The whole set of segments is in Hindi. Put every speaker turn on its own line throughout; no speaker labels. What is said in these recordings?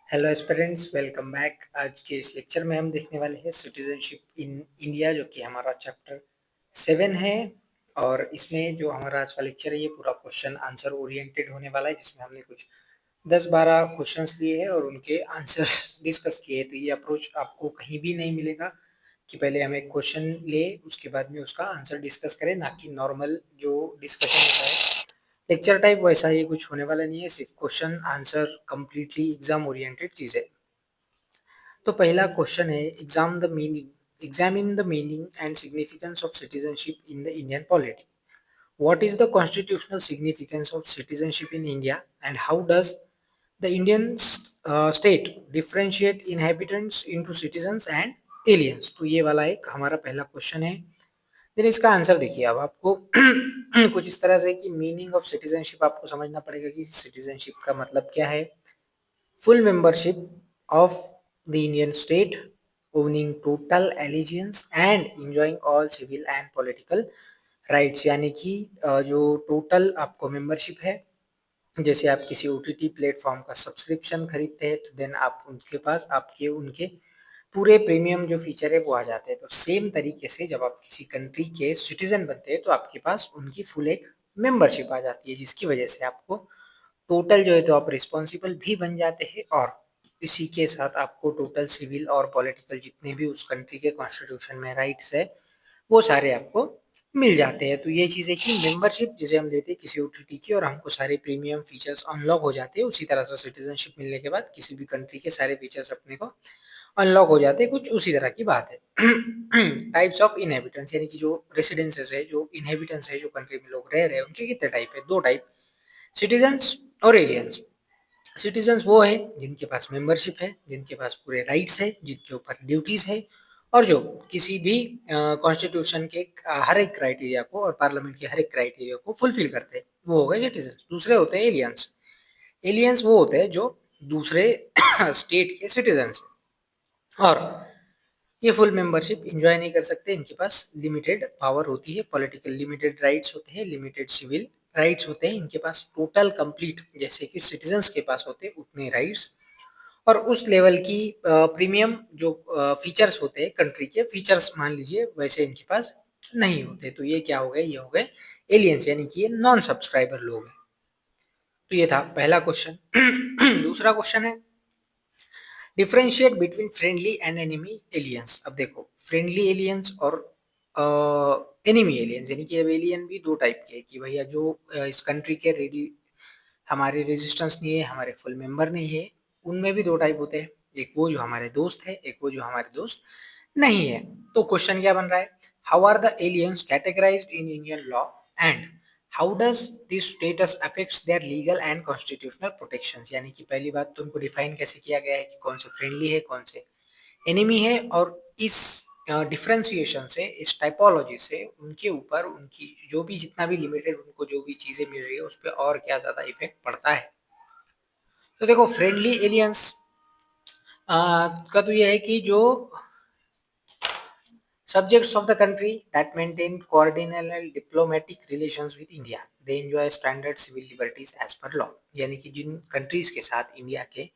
Hello aspirants, welcome back. आज के इस लेक्चर में हम देखने वाले हैं सिटीजनशिप इन इंडिया, जो कि हमारा चैप्टर 7 है। और इसमें जो हमारा आज का लेक्चर है ये पूरा क्वेश्चन आंसर ओरिएंटेड होने वाला है, जिसमें हमने कुछ 10-12 क्वेश्चंस लिए हैं और उनके आंसर्स डिस्कस किए। तो ये अप्रोच आपको कहीं भी नहीं मिलेगा कि पहले हम एक क्वेश्चन ले उसके बाद में उसका आंसर डिस्कस करें, ना कि नॉर्मल जो डिस्कशन होता है लेक्चर टाइप, वैसा ये कुछ होने वाला नहीं है। सिर्फ question answer completely exam oriented चीज है। तो पहला क्वेश्चन है, examine the meaning and significance of citizenship in the Indian polity. What is the constitutional significance of citizenship in India, and how does the Indian state differentiate inhabitants into citizens and aliens? तो ये वाला एक हमारा पहला क्वेश्चन है। देन इसका आंसर देखिए। अब आपको कुछ इस तरह से कि मीनिंग ऑफ सिटीजनशिप आपको समझना पड़ेगा कि सिटीजनशिप का मतलब क्या है। Full membership of the Indian state, owning total allegiance and enjoying all civil and political rights। यानी कि जो टोटल आपको मेंबरशिप है, जैसे आप किसी ओटीटी प्लेटफॉर्म का सब्सक्रिप्शन खरीदते हैं तो देन आप उनके पास आपके उनके पूरे प्रीमियम जो फीचर है वो आ जाते हैं। तो सेम तरीके से जब आप किसी कंट्री के सिटीजन बनते हैं तो आपके पास उनकी फुल एक मेंबरशिप आ जाती है, जिसकी वजह से आपको टोटल जो है तो आप रिस्पॉन्सिबल भी बन जाते हैं, और इसी के साथ आपको टोटल सिविल और पॉलिटिकल जितने भी उस कंट्री के कॉन्स्टिट्यूशन में राइट्स है वो सारे आपको मिल जाते हैं। तो ये चीज़ है कि मेंबरशिप जैसे हम लेते हैं किसी ओटीटी की और हमको सारे प्रीमियम फीचर्स अनलॉक हो जाते हैं, उसी तरह से सिटीजनशिप मिलने के बाद किसी भी कंट्री के सारे फीचर्स अपने को अनलॉक हो जाते हैं। कुछ उसी तरह की बात है। टाइप्स ऑफ इनहेबिटेंस, यानी कि जो रेसिडेंसेस है, जो इनहेबिटेंस है, जो कंट्री में लोग रह रहे हैं, उनके कितने टाइप है? दो टाइप, सिटीजन्स और एलियंस। सिटीजन्स वो है जिनके पास मेंबरशिप है, जिनके पास पूरे राइट्स है, जिनके ऊपर ड्यूटीज है, और जो किसी भी कॉन्स्टिट्यूशन के हर एक क्राइटेरिया को और पार्लियामेंट के हर एक क्राइटेरिया को फुलफिल करते हैं, वो हो गए सिटीजन। दूसरे होते हैं एलियंस। एलियंस वो होते हैं जो दूसरे स्टेट के सिटीजन हैं और ये फुल मेंबरशिप एंजॉय नहीं कर सकते। इनके पास लिमिटेड पावर होती है, पॉलिटिकल लिमिटेड राइट्स होते हैं, लिमिटेड सिविल राइट्स होते हैं। इनके पास टोटल कंप्लीट जैसे कि सिटीजन्स के पास होते हैं उतने राइट्स, और उस लेवल की प्रीमियम जो फीचर्स होते हैं कंट्री के फीचर्स मान लीजिए, वैसे इनके पास नहीं होते। तो ये क्या हो गए? ये हो गए एलियंस, यानी कि ये नॉन सब्सक्राइबर लोग हैं। तो ये था पहला क्वेश्चन। दूसरा क्वेश्चन है, differentiate between friendly and enemy aliens. अब देखो, फ्रेंडली एलियंस और एनिमी एलियंस, यानी कि अब एलियन भी दो टाइप के हैं कि भैया जो इस कंट्री के रेडी हमारे रेजिस्टेंस नहीं है, हमारे फुल मेंबर नहीं है, उनमें भी दो टाइप होते हैं। एक वो जो हमारे दोस्त है, एक वो जो हमारे दोस्त नहीं है। तो क्वेश्चन क्या बन रहा है? How are the aliens categorised in Indian law, and how does this status affects their legal and constitutional protections. यानी कि पहली बात तो उनको डिफाइन कैसे किया गया है कि कौन से फ्रेंडली है, कौन से एनिमी है, और इस डिफरेंशिएशन से, इस टाइपोलॉजी से उनके ऊपर उनकी जो भी जितना भी लिमिटेड उनको जो भी चीजें मिल रही है उस पर और क्या ज्यादा इफेक्ट पड़ता है। तो देखो, फ्रेंडली एलियंस का तो यह है कि जो subjects of the country that maintain cordial diplomatic relations with India, they enjoy standard civil liberties as per law। यानी कि जिन कंट्रीज के साथ इंडिया के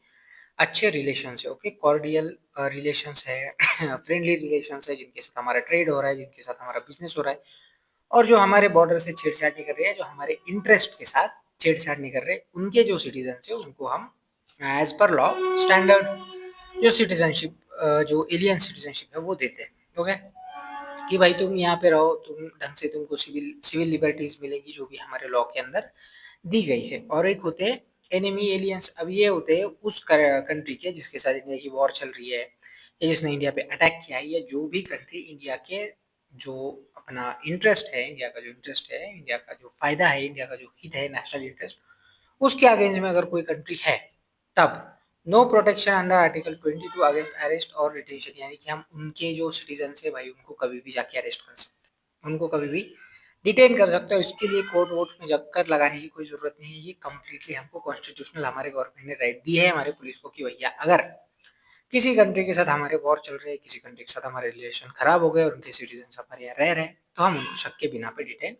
अच्छे रिलेशंस है, ओके, कॉर्डियल रिलेशंस है, फ्रेंडली रिलेशंस है, जिनके साथ हमारा ट्रेड हो रहा है, जिनके साथ हमारा बिजनेस हो रहा है, और जो हमारे बॉर्डर से छेड़छाड़ नहीं कर रहे हैं, जो हमारे इंटरेस्ट के साथ छेड़छाड़ नहीं कर रहे, उनके जो सिटीजन है उनको हम एज पर लॉ स्टैंडर्ड जो सिटीजनशिप, जो एलियन सिटीजनशिप है वो देते हैं। ओके, कि भाई तुम यहाँ पे रहो, तुम ढंग से, तुमको सिविल सिविल लिबर्टीज मिलेगी जो भी हमारे लॉ के अंदर दी गई है। और एक होते हैं एनिमी एलियंस। अब ये होते हैं उस कंट्री के जिसके साथ इंडिया की वॉर चल रही है, या जिसने इंडिया पे अटैक किया है, या जो भी कंट्री इंडिया के जो अपना इंटरेस्ट है, इंडिया का जो इंटरेस्ट है, इंडिया का जो फायदा है, इंडिया का जो हित है, नेशनल इंटरेस्ट, उसके अगेंस्ट में अगर कोई कंट्री है, तब no protection under article 22 against arrest और डिटेंशन। यानी कि हम उनके जो सिटीजन है भाई, उनको कभी भी जाके अरेस्ट कर सकते हैं, उनको कभी भी डिटेन कर सकते हो। इसके लिए कोर्ट वोट में चक्कर लगाने की कोई जरूरत नहीं है। ये कम्प्लीटली हमको कॉन्स्टिट्यूशनल हमारे गवर्नमेंट ने राइट दी है हमारे पुलिस को कि भैया अगर किसी कंट्री के साथ हमारे वॉर चल रहे हैं, किसी कंट्री के साथ हमारे रिलेशन खराब हो गए और उनके सिटीजन हमारे यहाँ रह रहे हैं, तो हम उनको शक के बिना पे डिटेन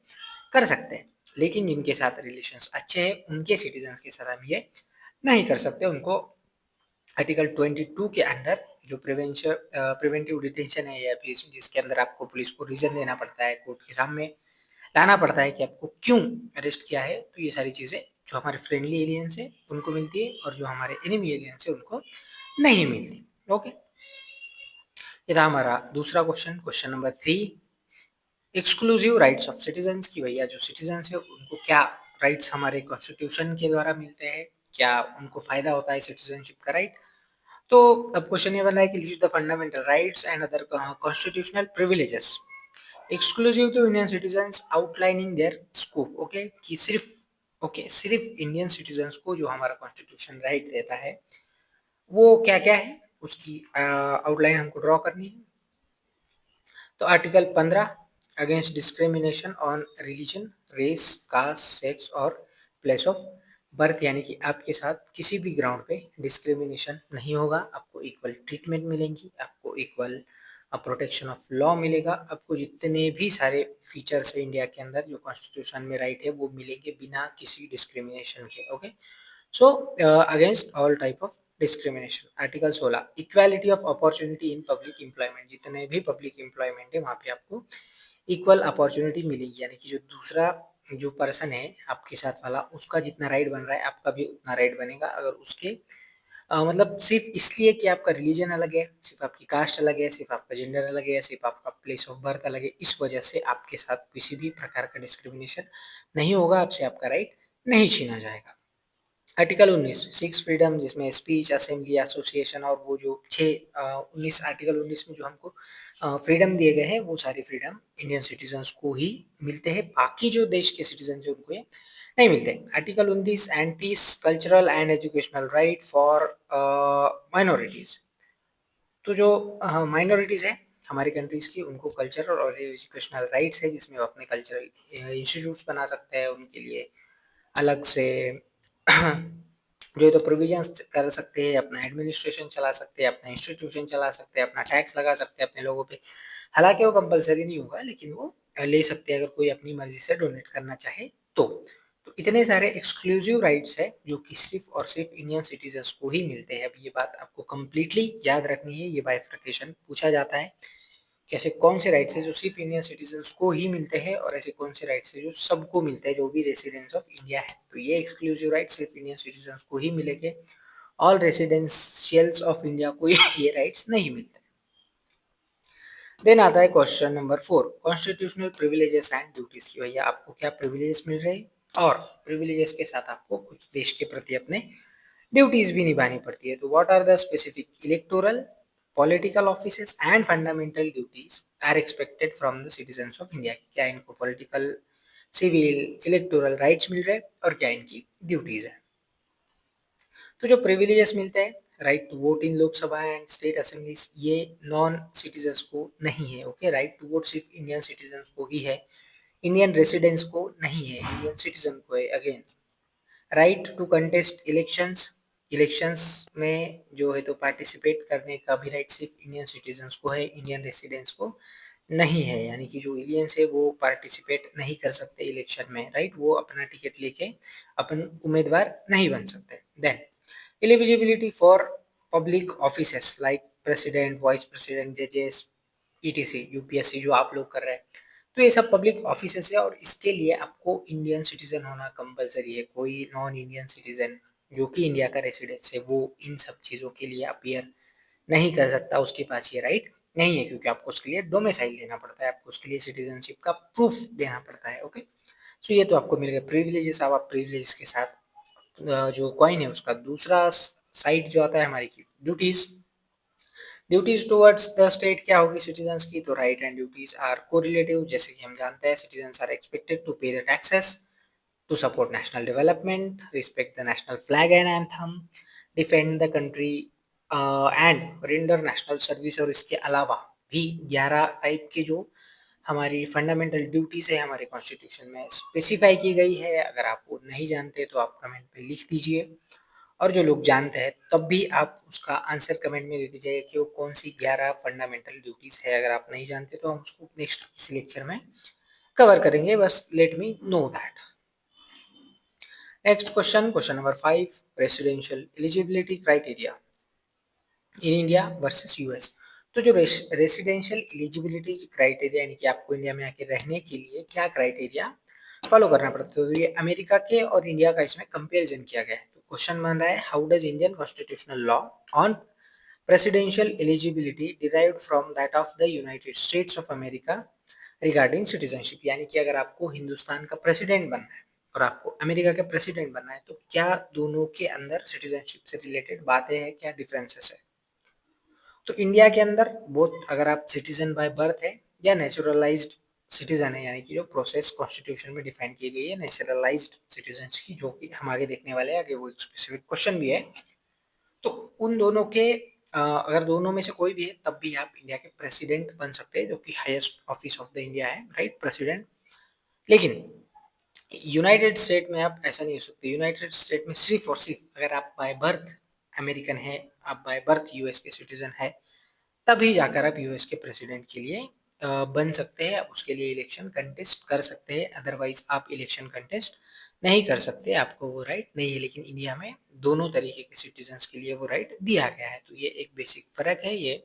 कर सकते हैं। लेकिन जिनके साथ रिलेशंस अच्छे हैं उनके सिटीजन के साथ हम ये नहीं कर सकते, उनको आर्टिकल 22 के अंदर जो प्रिवेंटिव डिटेंशन है या फिर जिसके अंदर आपको पुलिस को रीजन देना पड़ता है, कोर्ट के सामने लाना पड़ता है कि आपको क्यों अरेस्ट किया है, तो ये सारी चीजें जो हमारे फ्रेंडली एलियंस है उनको मिलती है और जो हमारे एनिमी एलियंस है उनको नहीं मिलती। ओके, ये था हमारा दूसरा question. Question number 3, exclusive rights of citizens की भैया जो सिटीजन्स है उनको क्या राइट्स हमारे कॉन्स्टिट्यूशन के द्वारा मिलते हैं, क्या उनको फायदा होता है सिटीजनशिप का राइट। तो अब क्वेश्चन ये बना है कि list the fundamental rights and other constitutional privileges exclusive to Indian citizens outlining their scope. Okay, कि सिर्फ इंडियन सिटीजन्स को जो हमारा कॉन्स्टिट्यूशन राइट देता है वो क्या क्या है, उसकी आउटलाइन हमको ड्रॉ करनी है। तो article 15, against discrimination on religion, race, caste, sex और प्लेस ऑफ बर्थ, यानी कि आपके साथ किसी भी ग्राउंड पे डिस्क्रिमिनेशन नहीं होगा, आपको इक्वल ट्रीटमेंट मिलेंगी, आपको इक्वल प्रोटेक्शन ऑफ लॉ मिलेगा, आपको जितने भी सारे फीचर्स है इंडिया के अंदर जो कॉन्स्टिट्यूशन में राइट है वो मिलेंगे बिना किसी डिस्क्रिमिनेशन के। Okay, so against all type of discrimination. Article 16, equality of opportunity in public employment, जितने भी पब्लिक एम्प्लॉयमेंट है वहाँ पे आपको इक्वल अपॉर्चुनिटी मिलेगी, यानी कि जो दूसरा जो पर्सन है आपके साथ वाला उसका जितना राइट बन रहा है आपका भी उतना राइट बनेगा। अगर उसके मतलब सिर्फ इसलिए कि आपका रिलीजन अलग है, सिर्फ आपकी कास्ट अलग है, सिर्फ आपका जेंडर अलग है, सिर्फ आपका प्लेस ऑफ बर्थ अलग है, इस वजह से आपके साथ किसी भी प्रकार का डिस्क्रिमिनेशन नहीं होगा, आपसे आपका राइट नहीं छीना जाएगा। आर्टिकल 19, सिक्स फ्रीडम, जिसमें स्पीच, असेंबली, एसोसिएशन और वो जो 19 आर्टिकल 19 में जो हमको फ्रीडम दिए गए हैं वो सारे फ्रीडम इंडियन सिटीजन्स को ही मिलते हैं, बाकी जो देश के सिटीजन है उनको ये नहीं मिलते। Article 29 and 30, cultural and educational right for minorities. तो जो माइनॉरिटीज है हमारी कंट्रीज की उनको कल्चरल और एजुकेशनल राइट्स है, जिसमें वो अपने कल्चरल इंस्टीट्यूट्स बना सकते हैं, उनके लिए अलग से जो है तो प्रोविजंस कर सकते हैं, अपना एडमिनिस्ट्रेशन चला सकते हैं, अपना इंस्टीट्यूशन चला सकते हैं, अपना टैक्स लगा सकते हैं अपने लोगों पे। हालांकि वो कंपलसरी नहीं होगा लेकिन वो ले सकते हैं अगर कोई अपनी मर्जी से डोनेट करना चाहे तो। तो इतने सारे एक्सक्लूसिव राइट्स है जो कि सिर्फ और सिर्फ इंडियन सिटीजन्स को ही मिलते हैं। अब ये बात आपको कंप्लीटली याद रखनी है, ये बाइफर्केशन पूछा जाता है कि ऐसे कौन से राइट्स है जो सिर्फ इंडियन सिटीजन्स को ही मिलते हैं और ऐसे कौन से राइट्स है जो सबको मिलते हैं जो भी रेसिडेंट्स ऑफ इंडिया है। तो ये एक्सक्लूसिव राइट सिर्फ इंडियन सिटीजन्स को ही मिलेंगे, ऑल रेसिडेंशियल्स ऑफ इंडिया को ये राइट्स नहीं मिलते। देन आता है question number 4, constitutional privileges and duties की भैया आपको क्या प्रिविलेजेस मिल रहे हैं और प्रिविलेजेस के साथ आपको कुछ देश के प्रति अपने ड्यूटीज भी निभानी पड़ती है। तो what are the specific electoral, political offices and fundamental duties are expected from the citizens of India, क्या इनको पॉलिटिकल, सिविल, इलेक्टोरल राइट्स मिल रहे हैं और क्या इनकी ड्यूटीज है। तो जो प्रिविलेजेस मिलते हैं, right to vote in Lok Sabha and state assemblies, ये नॉन सिटीजन्स को नहीं है। ओके, राइट टू वोट सिर्फ इंडियन सिटीजन्स को ही है, इंडियन रेसिडेंट्स को नहीं है, इंडियन सिटीजन को है। Again, right to contest elections, elections में जो है तो पार्टिसिपेट करने का भी राइट सिर्फ इंडियन सिटीजन्स को है, इंडियन रेसिडेंट्स को नहीं है, यानी कि जो एलियंस है वो पार्टिसिपेट नहीं कर सकते इलेक्शन में, राइट, वो अपना टिकट लेके अपन उम्मीदवार नहीं बन सकते। Then eligibility for public offices like president, vice president, जजेस, ईटीसी, यूपीएससी जो आप लोग कर रहे हैं, तो ये सब पब्लिक ऑफिसेस है और इसके लिए आपको इंडियन सिटीजन होना कंपलसरी है। कोई नॉन इंडियन सिटीजन जो कि इंडिया का रेसिडेंस है वो इन सब चीज़ों के लिए अपीयर नहीं कर सकता, उसके पास ये राइट नहीं है, क्योंकि आपको उसके लिए डोमिसाइल देना पड़ता है, आपको उसके लिए सिटीजनशिप का प्रूफ देना पड़ता है। ओके, सो ये तो आपको मिल गया प्रिविलेजेस। अब आप प्रिविलेजेस के साथ जो कॉइन है उसका दूसरा साइड जो आता है हमारी की duties, duties towards the state क्या होगी सिटीजन्स की, तो right and duties are correlative, जैसे कि हम जानते हैं citizens are expected to pay the taxes, to support national development, respect the national flag and anthem, defend the country and render national service। और इसके अलावा भी 11 टाइप के जो हमारी फंडामेंटल ड्यूटीज है हमारे कॉन्स्टिट्यूशन में स्पेसिफाई की गई है। अगर आप वो नहीं जानते तो आप कमेंट पे लिख दीजिए, और जो लोग जानते हैं तब भी आप उसका आंसर कमेंट में दे दीजिए कि वो कौन सी 11 फंडामेंटल ड्यूटीज है। अगर आप नहीं जानते तो हम उसको नेक्स्ट इस लेक्चर में कवर करेंगे, बस late me know that. Next question, question number 5, residential eligibility criteria. In India versus US. तो जो रेसिडेंशियल एलिजिबिलिटी क्राइटेरिया यानी कि आपको इंडिया में आके रहने के लिए क्या क्राइटेरिया फॉलो करना पड़ता है, तो ये अमेरिका के और इंडिया का इसमें कंपैरिजन किया गया है। तो क्वेश्चन बन रहा है, how does Indian constitutional law on presidential eligibility derived from that of the United states of America regarding citizenship, यानी कि अगर आपको हिंदुस्तान का प्रेसिडेंट बनना है और आपको अमेरिका का प्रेसिडेंट बनना है, तो क्या दोनों के अंदर सिटीजनशिप से रिलेटेड बातें हैं, क्या डिफरेंसेस है। तो इंडिया के अंदर बोथ, अगर आप सिटीजन बाय बर्थ है या नेचुरलाइज्ड सिटीजन है, यानी कि जो प्रोसेस कॉन्स्टिट्यूशन में डिफाइन की गई है नेचुरलाइज्ड सिटीजन की, जो कि हम आगे देखने वाले हैं, आगे वो एक स्पेसिफिक क्वेश्चन भी है। तो उन दोनों के अगर दोनों में से कोई भी है तब भी आप इंडिया के प्रेसिडेंट बन सकते हैं, जो कि highest office of the India है, राइट, प्रेसिडेंट। लेकिन यूनाइटेड स्टेट में आप ऐसा नहीं हो सकते। यूनाइटेड स्टेट में सिर्फ और सिर्फ अगर आप बाय बर्थ अमेरिकन है, आप बाय बर्थ यूएस के सिटीजन है, तभी जाकर आप यूएस के प्रेसिडेंट के लिए बन सकते हैं, आप उसके लिए इलेक्शन कंटेस्ट कर सकते हैं, अदरवाइज आप इलेक्शन कंटेस्ट नहीं कर सकते, आपको वो राइट नहीं है। लेकिन इंडिया में दोनों तरीके के सिटीजन्स के लिए वो राइट दिया गया है। तो ये एक बेसिक फर्क है, ये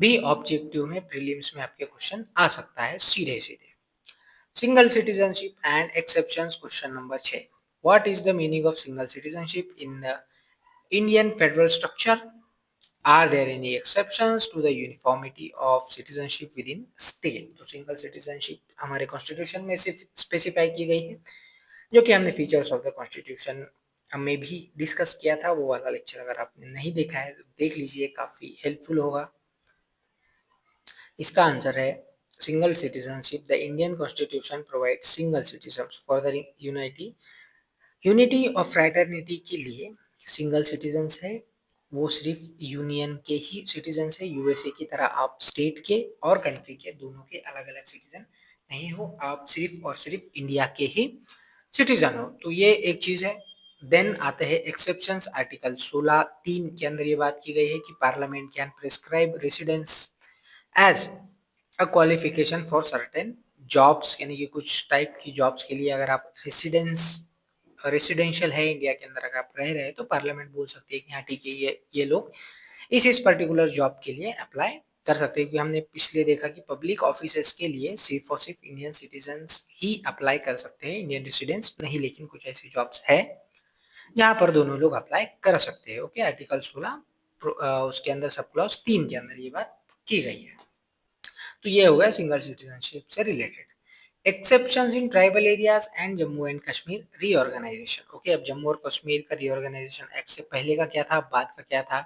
भी ऑब्जेक्टिव में प्रीलिम्स में आपके क्वेश्चन आ सकता है सीधे सीधे। Single citizenship and exceptions, question number 6, what is the meaning of single citizenship in the Indian federal structure? Are there any exceptions to the uniformity of citizenship within state? तो सिंगल सिटीजनशिप हमारे कॉन्स्टिट्यूशन में सिर्फ स्पेसिफाई की गई है, जो कि हमने फीचर्स ऑफ द कॉन्स्टिट्यूशन में भी डिस्कस किया था। वो वाला लेक्चर अगर आपने नहीं देखा है तो देख लीजिए, काफी हेल्पफुल होगा। इसका आंसर है single citizenship. The Indian constitution provide single citizen for the unity unity of fraternity के लिए सिंगल सिटीजन्स है, वो सिर्फ यूनियन के ही सिटीजन्स है। यूएसए की तरह आप स्टेट के और कंट्री के दोनों के अलग अलग सिटीजन नहीं हो, आप सिर्फ और सिर्फ इंडिया के ही सिटीजन हो। तो ये एक चीज है। देन आते हैं एक्सेप्शंस। आर्टिकल 16(3) के अंदर ये बात की गई है कि parliament can prescribe residence as a qualification for certain jobs, यानी कि कुछ टाइप की जॉब्स के लिए अगर आप रेसिडेंशियल है इंडिया के अंदर, अगर आप रह रहे हैं, तो पार्लियामेंट बोल सकती है कि हाँ ठीक है, ये लोग इस पर्टिकुलर जॉब के लिए अप्लाई कर सकते हैं। क्योंकि हमने पिछले देखा कि पब्लिक ऑफिसर्स के लिए सिर्फ और सिर्फ इंडियन सिटीजन्स ही अप्लाई कर सकते हैं, इंडियन रेसिडेंट्स नहीं। लेकिन कुछ ऐसी जॉब्स है जहाँ पर दोनों लोग अप्लाई कर सकते हैं। ओके, आर्टिकल 16 उसके अंदर सब क्लॉज 3 के अंदर ये बात की गई है। तो ये हो गया सिंगल सिटीजनशिप से related. Exceptions in tribal areas and Jammu and Kashmir reorganisation. Okay, अब जम्मू और कश्मीर का रीऑर्गेनाइजेशन एक्ट से पहले का क्या था, बाद का क्या था,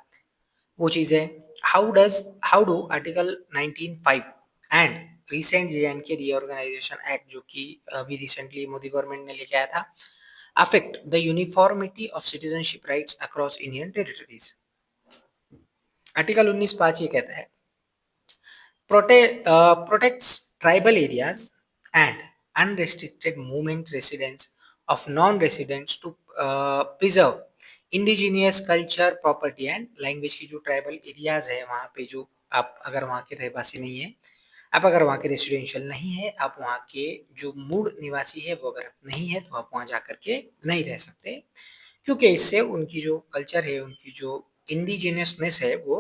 वो चीज है। How do article 19(5) and recent J&K reorganisation act, जो कि अभी रिसेंटली मोदी गवर्नमेंट ने लेके आया था, affect the uniformity of citizenship rights across Indian territories. Article 19(5) ये कहता है, protects tribal areas and unrestricted movement residents of non-residents to preserve indigenous culture, property and language। की जो ट्राइबल एरियाज है वहाँ पे, जो आप अगर वहाँ के रहवासी नहीं है, आप अगर वहाँ के रेसिडेंशियल नहीं है, आप वहाँ के जो मूल निवासी है वो अगर नहीं है, तो आप वहाँ जाकर के नहीं रह सकते, क्योंकि इससे उनकी जो कल्चर है, उनकी जो इंडिजिनियसनेस है, वो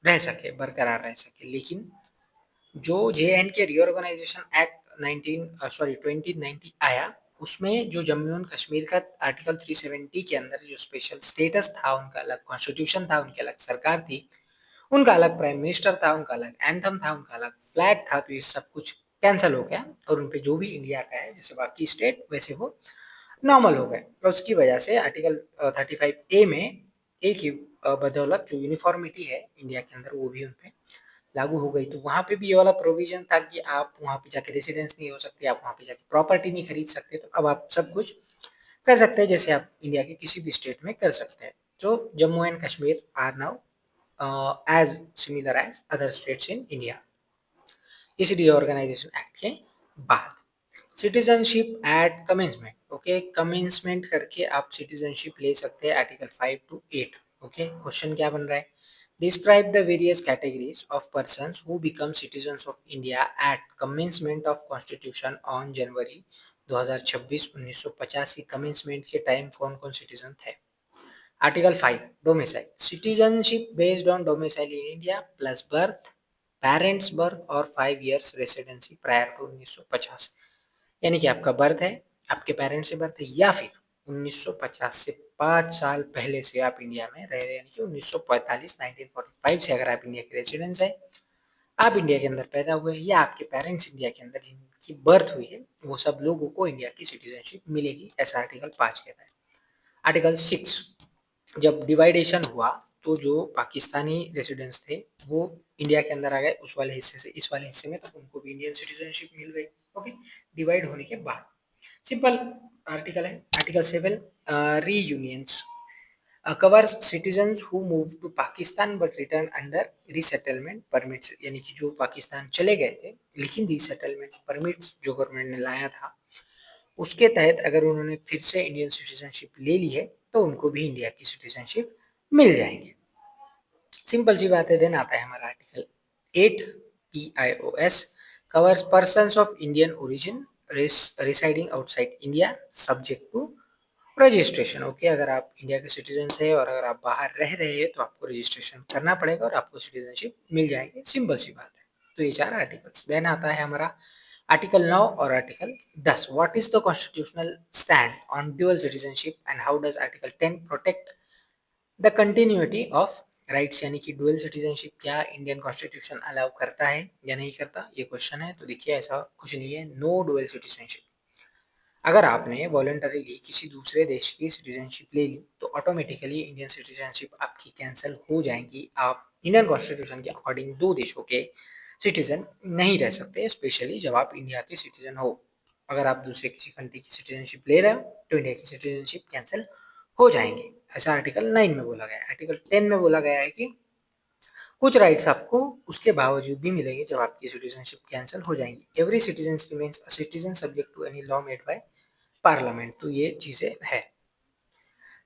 रह सके, बरकरार रह सके। लेकिन जो जे&के रीऑर्गेनाइजेशन एक्ट 2090 आया, उसमें जो जम्मू एंड कश्मीर का आर्टिकल 370 के अंदर जो स्पेशल स्टेटस था, उनका अलग कॉन्स्टिट्यूशन था, उनकी अलग सरकार थी, उनका अलग प्राइम मिनिस्टर था, उनका अलग एंथम था, उनका अलग फ्लैग था। तो ये सब कुछ कैंसिल हो गया और उनपे जो भी इंडिया का है, जैसे बाकी स्टेट वैसे वो नॉर्मल हो गए। और उसकी वजह से आर्टिकल 35A में एक ही बदौलत जो यूनिफॉर्मिटी है इंडिया के अंदर, वो भी उनपे लागू हो गई। तो वहाँ पे भी ये वाला प्रोविजन था कि आप वहाँ पे जाके रेसिडेंस नहीं हो सकते, आप वहाँ पे जाके प्रॉपर्टी नहीं खरीद सकते। तो अब आप सब कुछ कर सकते हैं, जैसे आप इंडिया के किसी भी स्टेट में कर सकते हैं। तो Jammu and Kashmir are now as similar as other states in India इस रीऑर्गेनाइजेशन एक्ट के बाद। Citizenship at commencement. Okay, commencement करके आप सिटीजनशिप ले सकते हैं, आर्टिकल 5 to 8। ओके, क्वेश्चन क्या बन रहा है, describe the various categories of persons who become citizens of India at commencement of constitution on January 2026। 1950 की कमेंसमेंट के टाइम कौन कौन सिटीजन थे। Article 5 domicile citizenship based on domicile in India plus birth parents birth और 5 years रेसिडेंसी प्रायर टू 1950 यानी कि आपका बर्थ है आपके पेरेंट्स से बर्थ है या फिर 1950 से 5 साल पहले से आप इंडिया में रह रहे हैं यानी कि 1945 1945 से अगर आप इंडिया के रेसिडेंस है आप इंडिया के अंदर पैदा हुए या आपके पेरेंट्स इंडिया के अंदर जिनकी बर्थ हुई है वो सब लोगों को इंडिया की सिटीजनशिप मिलेगी ऐसा आर्टिकल 5 कहता है। आर्टिकल 6 जब डिवाइडेशन हुआ तो जो पाकिस्तानी रेसिडेंट्स थे वो इंडिया के अंदर आ गए उस वाले हिस्से से इस वाले हिस्से में तो उनको भी इंडियन सिटीजनशिप मिल गई। ओके डिवाइड होने के बाद सिंपल आर्टिकल है। Article 7 रीयूनियंस covers citizens who moved to Pakistan but returned under resettlement permits यानी कि जो पाकिस्तान चले गए थे लेकिन रीसेटलमेंट परमिट्स जो गवर्नमेंट ने लाया था उसके तहत अगर उन्होंने फिर से इंडियन सिटीजनशिप ले ली है तो उनको भी इंडिया की सिटीजनशिप मिल जाएंगे। सिंपल सी बात है। देन आता है हमारा article 8 PIOS covers persons of Indian origin residing outside India subject to registration. Okay अगर आप इंडिया के सिटीजन है और अगर आप बाहर रह रहे हैं तो आपको रजिस्ट्रेशन करना पड़ेगा और आपको सिटीजनशिप मिल जाएगी। सिंपल सी बात है। तो ये 4 आर्टिकल्स। देन आता है हमारा आर्टिकल 9 और article 10 what is the constitutional stand on dual citizenship and how does article 10 protect the continuity of rights यानी कि डुअल सिटीजनशिप क्या इंडियन कॉन्स्टिट्यूशन अलाउ करता है या नहीं करता ये क्वेश्चन है। तो देखिए ऐसा कुछ नहीं है। नो डुअल सिटीजनशिप अगर आपने वॉलंटरीली किसी दूसरे देश की सिटीजनशिप ले ली तो ऑटोमेटिकली इंडियन सिटीजनशिप आपकी कैंसिल हो जाएगी। आप इंडियन कॉन्स्टिट्यूशन के अकॉर्डिंग दो देशों के सिटीजन नहीं रह सकते स्पेशली जब आप इंडिया के सिटीजन हो। अगर आप दूसरे किसी कंट्री की सिटीजनशिप ले रहे हो तो इंडिया की सिटीजनशिप कैंसिल हो जाएंगे। ऐसा आर्टिकल 9 में बोला गया है। आर्टिकल 10 में बोला गया है कि कुछ राइट्स आपको उसके बावजूद भी मिलेंगे जब आपकी सिटीजनशिप कैंसिल हो जाएंगी। Every citizen remains a citizen subject to any law made by parliament. तो ये चीजें है।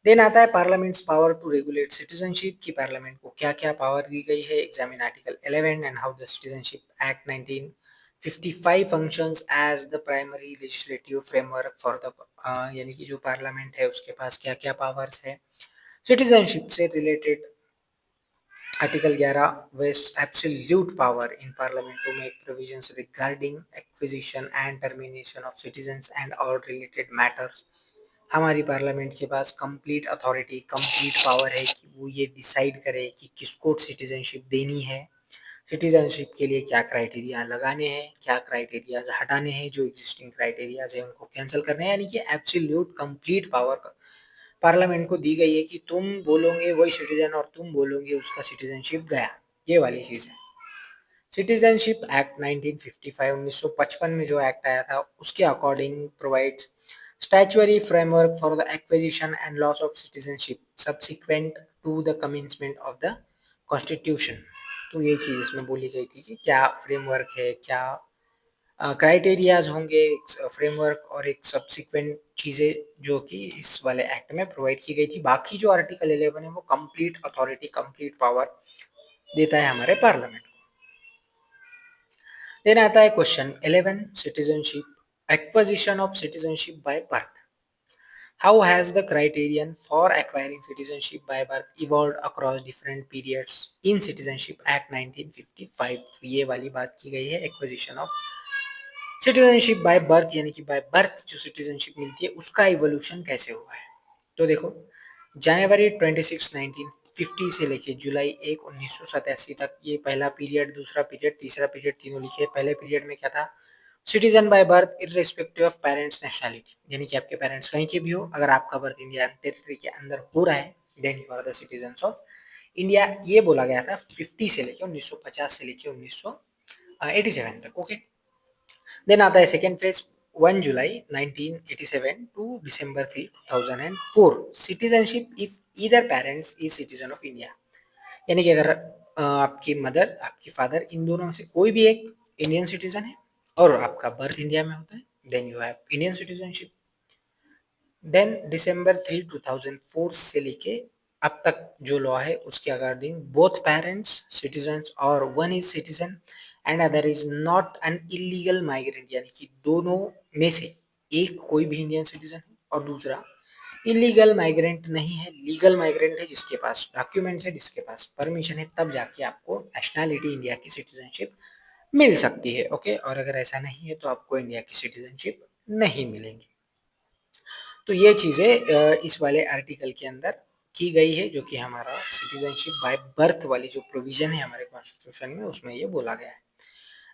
देन आता है parliament's power to regulate citizenship की पार्लियामेंट को क्या क्या पावर दी गई है। Examine article 11 and how the citizenship act 1955 functions as the primary legislative framework for the यानी कि जो पार्लियामेंट है उसके पास क्या क्या पावर्स है सिटीजनशिप से related. Article 11 vests absolute power in parliament to make provisions regarding acquisition and termination of citizens and all related matters। हमारी पार्लियामेंट के पास कंप्लीट अथॉरिटी कंप्लीट पावर है कि वो ये डिसाइड करे कि किसको सिटीजनशिप देनी है सिटीजनशिप के लिए क्या क्राइटेरिया लगाने हैं क्या क्राइटेरियाज हटाने हैं जो एग्जिस्टिंग क्राइटेरियाज है उनको कैंसिल करने हैं यानी कि एब्सोल्यूट कंप्लीट पावर पार्लियामेंट को दी गई है कि तुम बोलोगे वही सिटीजन और तुम बोलोगे उसका सिटीजनशिप गया। ये वाली चीज है। सिटीजनशिप एक्ट 1955 1955 में जो एक्ट आया था उसके according provides statutory framework for the acquisition and loss of citizenship subsequent to the commencement of the constitution. तो ये चीज इसमें बोली गई थी कि क्या फ्रेमवर्क है क्या क्राइटेरियाज होंगे फ्रेमवर्क और एक सब्सिक्वेंट चीजें जो कि इस वाले एक्ट में प्रोवाइड की गई थी। बाकी जो आर्टिकल 11 है वो कंप्लीट अथॉरिटी कंप्लीट पावर देता है हमारे पार्लियामेंट को। देन आता है question 11 citizenship acquisition of citizenship by birth. How has the criterion for acquiring citizenship by birth evolved across different periods in Citizenship Act 1955। तो ये वाली बात की गई है acquisition of citizenship by birth यानी कि बाय बर्थ जो सिटीजनशिप मिलती है उसका इवोल्यूशन कैसे हुआ है। तो देखो जनवरी 26 1950 से लेके जुलाई 1 1987 तक ये पहला पीरियड दूसरा पीरियड तीसरा पीरियड तीनों लिखे। पहले पीरियड में क्या था citizen by birth irrespective of parents nationality यानी कि आपके पेरेंट्स कहीं के भी हो अगर आपका बर्थ इंडिया टेरिटरी के अंदर हो रहा है then you are the citizen of India. ये बोला गया था 50 से लेके 1950 से लेके 1987 तक। ओके देन आता है second phase 1 July 1987 to December 3 2004 citizenship if either parents is citizen of India यानी कि अगर आपकी मदर आपकी फादर इन दोनों में से कोई भी एक इंडियन सिटीजन है और आपका बर्थ इंडिया में होता है then you have Indian citizenship. Then दिसंबर 3 2004 से लेके अब तक जो लॉ है उसके अकॉर्डिंग बोथ पेरेंट्स सिटीजन्स और one is citizen and other is not an illegal migrant यानी कि दोनों में से एक कोई भी इंडियन सिटीजन है और दूसरा इलीगल माइग्रेंट नहीं है, लीगल माइग्रेंट है, जिसके पास डॉक्यूमेंट्स है, जिसके पास परमिशन है, तब जाके आपको नेशनैलिटी इंडिया की सिटीजनशिप मिल सकती है। ओके, और अगर ऐसा नहीं है तो आपको इंडिया की सिटीजनशिप नहीं मिलेंगी। तो ये चीज़ें इस वाले आर्टिकल के अंदर की गई है, जो कि हमारा सिटीजनशिप बाय बर्थ वाली जो प्रोविजन है हमारे कॉन्स्टिट्यूशन में, उसमें ये बोला गया है।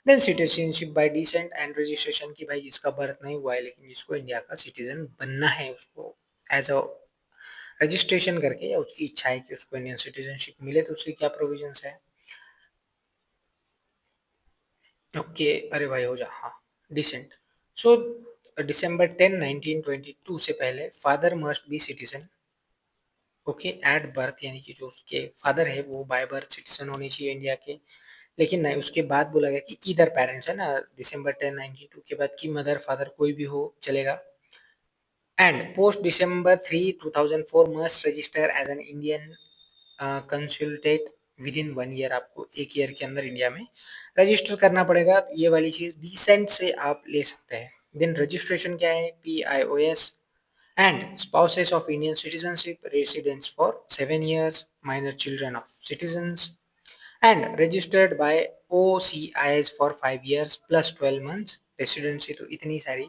Then citizenship by descent and registration, की भाई जिसका बर्थ नहीं हुआ है लेकिन जिसको इंडिया का सिटीजन बनना है, उसको एज अ रजिस्ट्रेशन करके, या उसकी इच्छा है कि उसको इंडियन सिटीजनशिप मिले, तो उसकी क्या प्रोविजंस है। ओके, अरे भाई हो जा, हाँ, डिसेंट। सो December 10, 1922 से पहले father must be citizen. Okay, at birth, यानी कि जो उसके फादर है वो बाय बर्थ सिटीजन होने चाहिए इंडिया के। लेकिन नहीं, उसके बाद बोला गया कि ईदर पेरेंट्स है ना, December 10, 1992 के बाद की मदर फादर कोई भी हो चलेगा। And post December 3, 2004 must register as an Indian consulate within 1 year. आपको 1 ईयर के अंदर इंडिया में रजिस्टर करना पड़ेगा। ये वाली चीज डिसेंट से आप ले सकते हैं। देन रजिस्ट्रेशन क्या है, PIOS and spouses of Indian citizenship residents for 7 years, minor children of citizens, and registered by OCIS for 5 years plus 12 months residency। तो इतनी सारी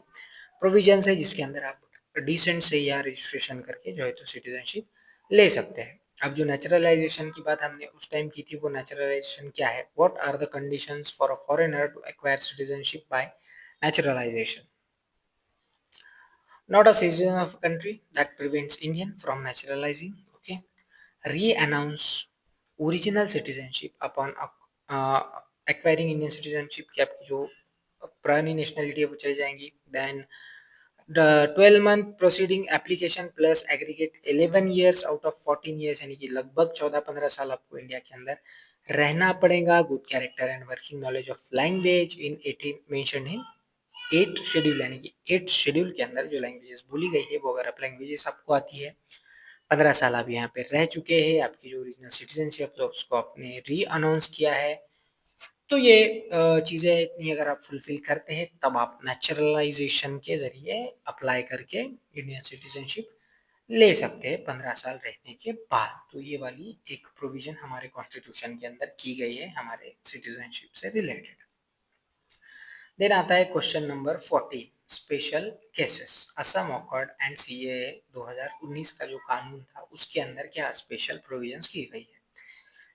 प्रोविजंस है जिसके अंदर आप डिसेंट से या रजिस्ट्रेशन करके जो है तो सिटीजनशिप ले सकते हैं। अब जो नेचुरलाइजेशन की बात हमने उस टाइम की थी, वो नेचुरलाइजेशन क्या है, what are the conditions for a foreigner to acquire citizenship by naturalisation. Not a citizen of a country that prevents Indian from naturalizing. Okay, re-announce original citizenship upon uh, acquiring Indian citizenship कि आपकी जो पुरानी नेशनलिटी है वो चली जाएंगी। Then the 12 month proceeding application plus aggregate 11 years out of 14 years, यानी कि लगभग 14-15 साल आपको इंडिया के अंदर रहना पड़ेगा। Good character and working knowledge of language in 18 mention in 8 schedule, यानी कि 8 शेड्यूल के अंदर जो लैंग्वेजेस बोली गई है, वो अगर आप लैंग्वेजेस आपको आती है, 15 साल आप यहाँ पे रह चुके हैं, आपकी जो ओरिजिनल सिटीजनशिप तो उसको आपने री अनाउंस किया है, तो ये चीज़ें इतनी अगर आप फुलफिल करते हैं, तब आप नेचुरलाइजेशन के जरिए अप्लाई करके इंडियन सिटीजनशिप ले सकते हैं 15 साल रहने के बाद। तो ये वाली एक प्रोविजन हमारे कॉन्स्टिट्यूशन के अंदर की गई है हमारे सिटीजनशिप से रिलेटेड। देन आता है question number 14, special cases. Assam accord and CAA 2019 का जो कानून था, उसके अंदर क्या स्पेशल प्रोविजंस की गई है।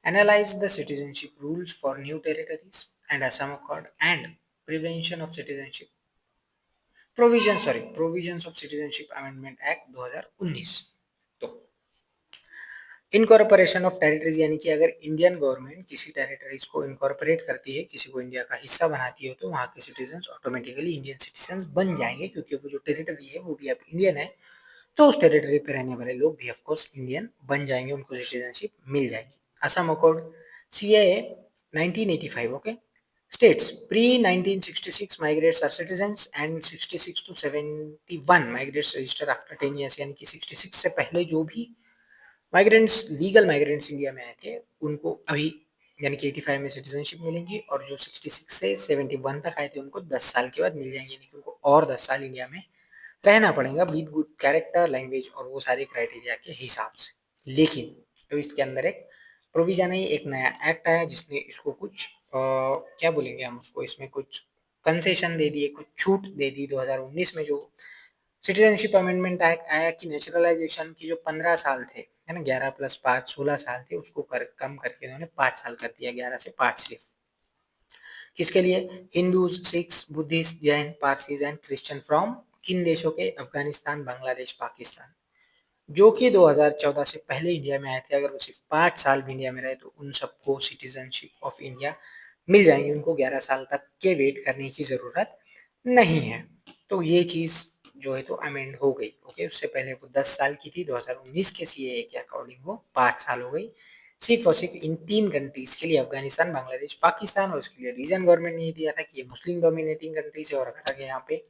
Analyse the citizenship rules for new territories and Assam accord and prevention of citizenship provisions of citizenship amendment act 2019। तो इनकॉर्पोरेशन ऑफ टेरिटरीज, यानी कि अगर इंडियन गवर्नमेंट किसी टेरिटरीज को इनकॉर्पोरेट करती है, किसी को इंडिया का हिस्सा बनाती है, तो वहाँ के सिटीजन ऑटोमेटिकली इंडियन सिटीजन बन जाएंगे, क्योंकि वो जो टेरिटरी है वो भी अब इंडियन है, तो उस टेरिटरी पे रहने वाले लोग भी ऑफकोर्स इंडियन बन जाएंगे, उनको सिटीजनशिप मिल जाएगी। Assam accord CAA 1985, okay, states pre 1966 migrants are citizens and 66 to 71 migrants register after 10 years, यानी कि 66 से पहले जो भी माइग्रेंट्स, लीगल माइग्रेंट्स इंडिया में आए थे, उनको अभी यानी कि 85 में सिटीजनशिप मिलेंगी, और जो 66 से 71 तक आए थे उनको 10 साल के बाद मिल जाएंगे, यानी कि उनको और 10 साल इंडिया में रहना पड़ेगा विद गुड कैरेक्टर, लैंग्वेज और वो सारे क्राइटेरिया के हिसाब से। लेकिन तो इसके अंदर एक प्रोविजन है, एक नया एक्ट आया जिसने इसको कुछ क्या बोलेंगे हम उसको, इसमें कुछ कंसेशन दे दिए, कुछ छूट दे दी 2019 में। जो सिटीजनशिप अमेंडमेंट एक्ट आया कि नेचुरलाइजेशन की जो 15 साल थे, है ना, 11 + 5 16 साल थे, उसको कम करके उन्होंने 5 साल कर दिया, 11 से 5 सिर्फ। किसके लिए, Hindus, Sikhs, Buddhist, Jain, Parsis and Christian from किन देशों के, अफगानिस्तान, बांग्लादेश, पाकिस्तान, जो कि 2014 से पहले इंडिया में आए थे। अगर वो सिर्फ 5 साल भी इंडिया में रहे तो उन सबको सिटीजनशिप ऑफ इंडिया मिल जाएंगी, उनको 11 साल तक के वेट करने की ज़रूरत नहीं है। तो ये चीज़ जो है तो अमेंड हो गई। ओके, उससे पहले वो 10 साल की थी, 2019 के CAA के अकॉर्डिंग वो 5 साल हो गई, सिर्फ और सिर्फ इन 3 कंट्रीज के लिए, अफगानिस्तान, बांग्लादेश, पाकिस्तान, और उसके लिए रीजन गवर्नमेंट ने दिया था कि ये मुस्लिम डोमिनेटिंग कंट्रीज है, और रखा गया यहाँ पे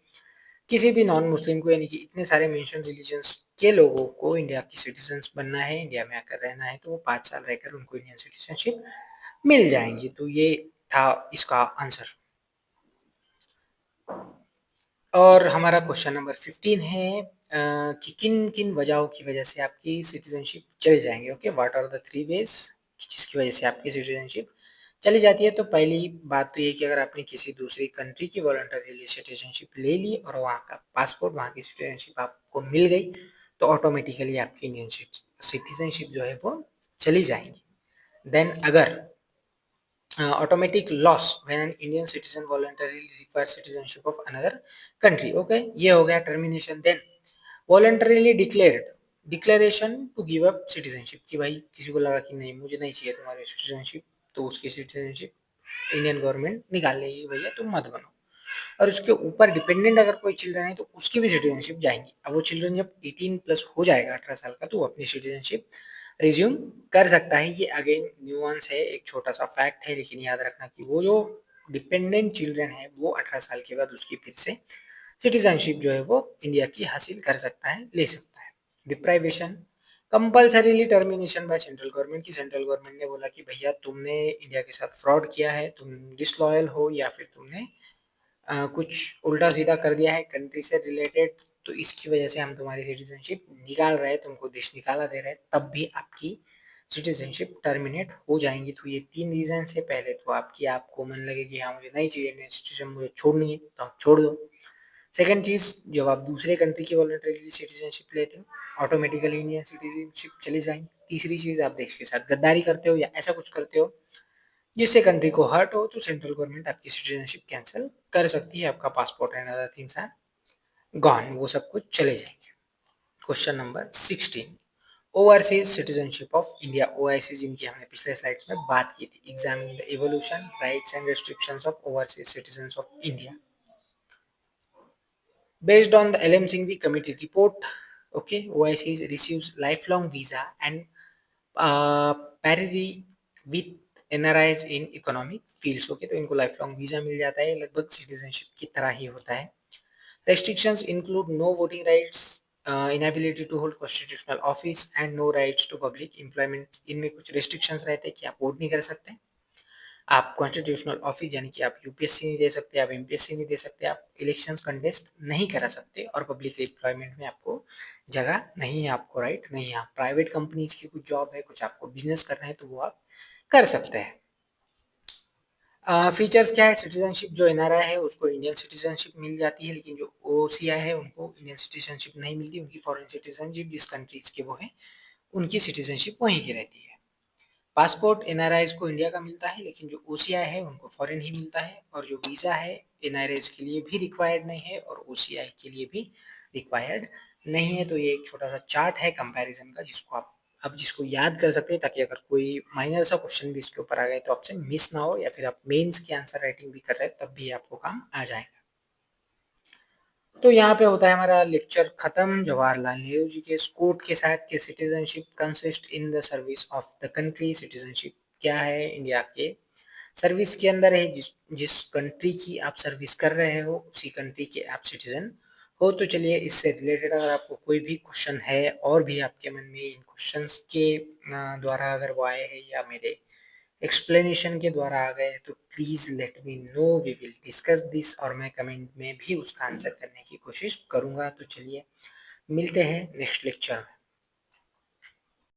किसी भी नॉन मुस्लिम को, यानी कि इतने सारे मेंशन रिलीजन्स के लोगों को इंडिया की सिटीजन्स बनना है, इंडिया में आकर रहना है, तो वो 5 साल रहकर उनको इंडियन सिटीजनशिप मिल जाएंगी। तो ये था इसका आंसर। और हमारा क्वेश्चन नंबर 15 है कि किन-किन वजहों की वजह से आपकी सिटीज़नशिप चली जाएँगी, okay? What are the 3 ways जिसकी वजह से आपकी सिटीज़नशिप चली जाती है? तो पहली बात तो ये है कि अगर आपने किसी दूसरी कंट्री की वॉलंटरीली सिटीज़नशिप ले ली और वहाँ का पासपोर्ट, वहाँ की सिटीज़नशिप आपको मिल गई, तो ऑटोमेटिकली आपकी इंडियन सिटीज़नशिप जो है वो चली जाएगी। देन अगर automatic loss when an Indian citizen voluntarily requires citizenship of another country. Okay, ये हो गया termination. Then voluntarily declared declaration to give up citizenship कि भाई किसी को लगा कि नहीं मुझे नहीं चाहिए तुम्हारी सिटीजनशिप, तो उसकी सिटीजनशिप इंडियन गवर्नमेंट निकाल लेगी, भैया तुम मत बनो। और उसके ऊपर डिपेंडेंट अगर कोई चिल्ड्रन है तो उसकी भी सिटीजनशिप जाएंगी। अब वो चिल्ड्रन जब 18 प्लस हो जाएगा 18 साल का, तो वो अपनी सिटीजनशिप रिज्यूम कर सकता है। ये अगेन न्यूआंस है, एक छोटा सा फैक्ट है, लेकिन याद रखना कि वो जो डिपेंडेंट चिल्ड्रन है वो 18 साल के बाद उसकी फिर से सिटीजनशिप जो है वो इंडिया की हासिल कर सकता है, ले सकता है। Deprivation compulsorily termination by central government की सेंट्रल गवर्नमेंट ने बोला कि भैया तुमने इंडिया के साथ फ्रॉड किया है, तुम डिसलॉयल हो या फिर तुमने कुछ उल्टा सीधा कर दिया है कंट्री से रिलेटेड, तो इसकी वजह से हम तुम्हारी सिटीजनशिप निकाल रहे हैं, तुमको देश निकाला दे रहे हैं, तब भी आपकी सिटीजनशिप टर्मिनेट हो जाएंगी। तो ये 3 रीजन है। पहले तो आपको मन लगे कि हाँ मुझे नहीं चाहिए इंडियन सिटीजन, मुझे छोड़नी है, तो आप छोड़ दो। सेकंड चीज, जब आप दूसरे कंट्री की वॉलंटरी सिटीजनशिप लेते हो, ऑटोमेटिकली इंडियन सिटीजनशिप चली जाएंगी। तीसरी चीज, आप देश के साथ गद्दारी करते हो या ऐसा कुछ करते हो जिससे कंट्री को हर्ट हो, तो सेंट्रल गवर्नमेंट आपकी सिटीजनशिप कैंसिल कर सकती है, आपका passport and other things are gone, वो सब कुछ चले जाएंगे। Question number 16, overseas citizenship of India, OIC जिनकी हमने पिछले स्लाइड में बात की थी। Examine the evolution, rights and restrictions of overseas citizens of India based on the LM Singhvi committee report. Okay, OIC receives lifelong visa and uh, parity with NRIs in economic fields. Okay, तो इनको लाइफ लॉन्ग वीजा मिल जाता है, लगभग सिटीजनशिप की तरह ही होता है। Restrictions include no voting rights, inability to hold constitutional office and no rights to public employment. इनमें कुछ restrictions रहते हैं कि आप वोट नहीं कर सकते, आप कॉन्स्टिट्यूशनल ऑफिस यानी कि आप यूपीएससी नहीं दे सकते, आप एमपीएससी नहीं दे सकते, आप इलेक्शंस कंटेस्ट नहीं करा सकते, और पब्लिक एम्प्लॉयमेंट में आपको जगह नहीं है, आपको राइट नहीं है। आप प्राइवेट कंपनीज की कुछ जॉब है, कुछ आपको बिजनेस करना है, तो वो आप कर सकते हैं। फीचर्स क्या है, सिटीजनशिप जो एनआरआई है उसको इंडियन सिटीजनशिप मिल जाती है, लेकिन जो ओसीआई है उनको इंडियन सिटीजनशिप नहीं मिलती, उनकी फॉरेन सिटीजनशिप जिस कंट्रीज के वो है उनकी सिटीजनशिप वहीं की रहती है। पासपोर्ट एनआरआईज को इंडिया का मिलता है, लेकिन जो ओसीआई है उनको फॉरेन ही मिलता है, और जो वीज़ा है एनआरआईज के लिए भी रिक्वायर्ड नहीं है और ओसीआई के लिए भी रिक्वायर्ड नहीं है। तो ये एक छोटा सा चार्ट है कंपैरिजन का, जिसको आप अब जिसको याद कर सकते हैं, ताकि अगर कोई माइनर सा क्वेश्चन भी इसके ऊपर आ गए तो आपसे मिस ना हो, या फिर आप मेंस की आंसर राइटिंग भी कर रहे हैं तब भी आपको काम आ जाएगा। तो यहाँ पे होता है हमारा लेक्चर खत्म। जवाहरलाल नेहरू जी के कोट के साथ कि citizenship consist in the service of the country. Citizenship क्या है, इंडिया के सर्विस के अंदर है, जिस जिस कंट्री की आप सर्विस कर रहे हो उसी कंट्री के आप सिटीजन हो। तो चलिए, इससे रिलेटेड अगर आपको कोई भी क्वेश्चन है और भी आपके मन में इन क्वेश्चंस के द्वारा अगर वो आए हैं या मेरे एक्सप्लेनेशन के द्वारा आ गए, तो please let me know, we will discuss this, और मैं कमेंट में भी उसका आंसर करने की कोशिश करूंगा। तो चलिए मिलते हैं नेक्स्ट लेक्चर में।